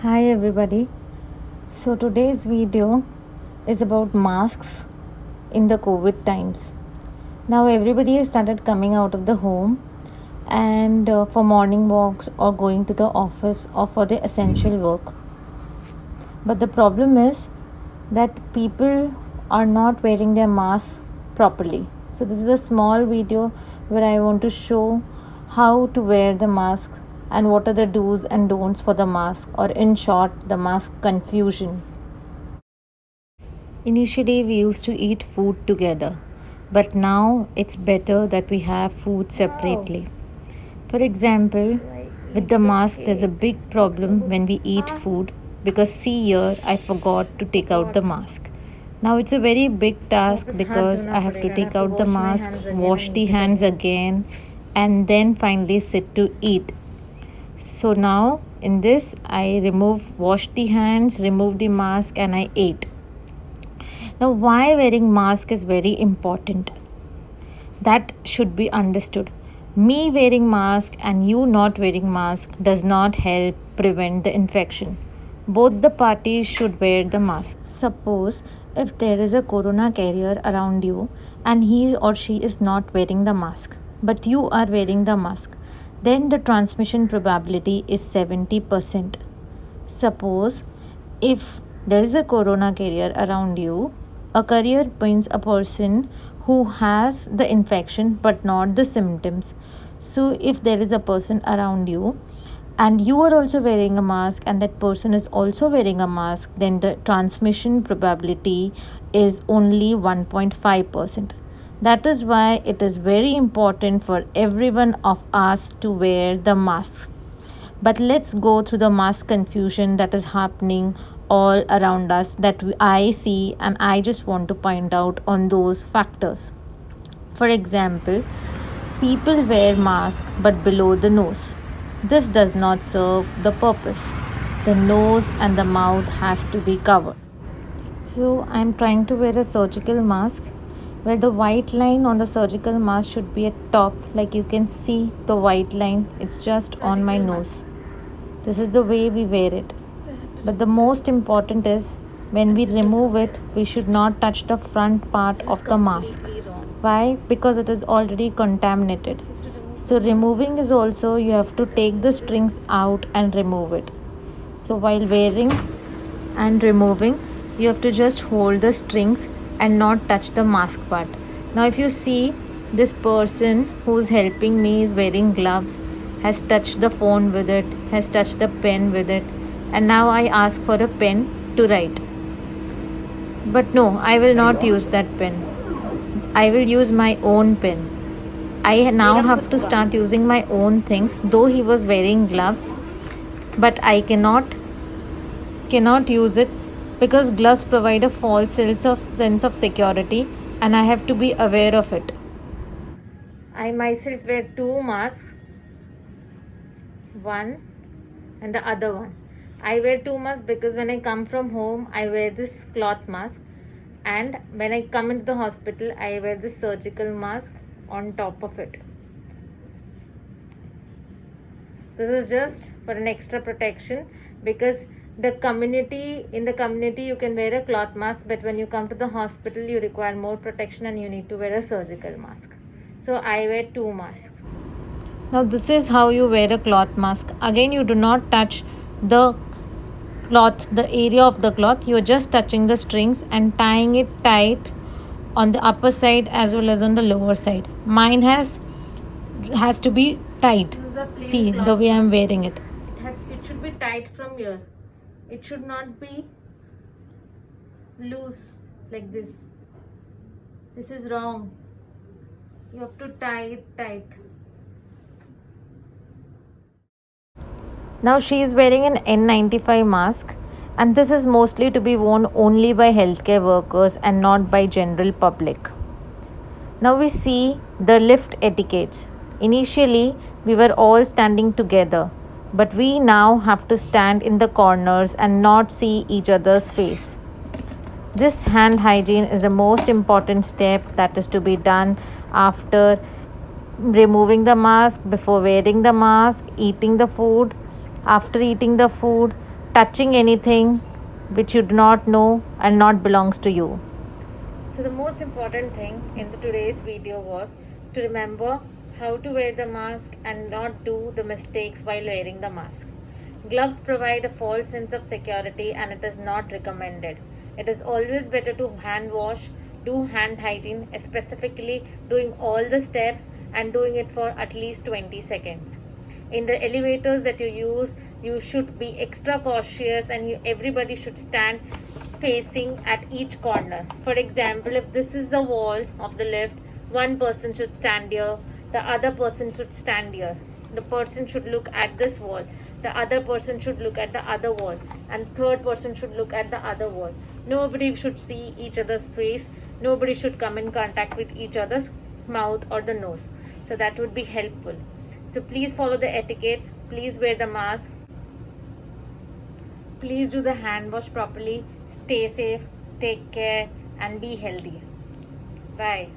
Hi everybody. So today's video is about masks in the COVID times. Now everybody has started coming out of the home and for morning walks or going to the office or for the essential work. But the problem is that people are not wearing their masks properly. So this is a small video where I want to show how to wear the mask and what are the do's and don'ts for the mask, or in short, the mask confusion. Initially, we used to eat food together, but now it's better that we have food separately. For example, with the mask, there's a big problem when we eat food because see here, I forgot to take out the mask. Now it's a very big task because I have to take out the mask, wash the hands again, and then finally sit to eat. So now in this, I washed the hands, removed the mask, and I ate. Now, why wearing mask is very important? That should be understood. Me wearing mask and you not wearing mask does not help prevent the infection. Both the parties should wear the mask. Suppose if there is a corona carrier around you and he or she is not wearing the mask, but you are wearing the mask, then the transmission probability is 70%. Suppose if there is a corona carrier around you, a carrier means a person who has the infection but not the symptoms. So, if there is a person around you and you are also wearing a mask and that person is also wearing a mask, then the transmission probability is only 1.5%. That is why it is very important for everyone of us to wear the mask. But let's go through the mask confusion that is happening all around us that I see, and I just want to point out on those factors. For example, people wear mask but below the nose. This does not serve the purpose. The nose and the mouth has to be covered. So I'm trying to wear a surgical mask where the white line on the surgical mask should be at top, like you can see the white line, it's just on my nose. This is the way we wear it. But the most important is when we remove it, we should not touch the front part of the mask. Why? Because it is already contaminated. So removing is also, you have to take the strings out and remove it. So while wearing and removing, you have to just hold the strings and not touch the mask part. Now if you see, this person who's helping me is wearing gloves, has touched the phone with it, has touched the pen with it, and now I ask for a pen to write. But no, I will not use that pen. I will use my own pen. I now have to start using my own things, though he was wearing gloves, but I cannot use it because gloves provide a false sense of security, and I have to be aware of it. I myself wear two masks, one and the other one. I wear two masks because when I come from home, I wear this cloth mask, and when I come into the hospital, I wear this surgical mask on top of it. This is just for an extra protection because in the community you can wear a cloth mask, but when you come to the hospital you require more protection and you need to wear a surgical mask. So I wear two masks. Now this is how you wear a cloth mask. Again, you do not touch the cloth, the area of the cloth. You are just touching the strings and tying it tight on the upper side as well as on the lower side. Mine has to be tight. See the way I'm wearing it. It should be tight from here. It should not be loose like this. This is wrong. You have to tie it tight. Now she is wearing an N95 mask, and this is mostly to be worn only by healthcare workers and not by general public. Now we see the lift etiquettes. Initially, we were all standing together, but we now have to stand in the corners and not see each other's face. This hand hygiene is the most important step that is to be done after removing the mask, before wearing the mask, eating the food, after eating the food, touching anything which you do not know and not belongs to you. So the most important thing in today's video was to remember how to wear the mask and not do the mistakes while wearing the mask. Gloves provide a false sense of security and it is not recommended. It is always better to hand wash, do hand hygiene, specifically doing all the steps and doing it for at least 20 seconds. In the elevators that you use, you should be extra cautious and everybody should stand facing at each corner. For example, if this is the wall of the lift, one person should stand here, the other person should stand here. The person should look at this wall, the other person should look at the other wall, and third person should look at the other wall. Nobody should see each other's face, nobody should come in contact with each other's mouth or the nose. So that would be helpful. So please follow the etiquettes, please wear the mask, please do the hand wash properly, stay safe, take care and be healthy. Bye.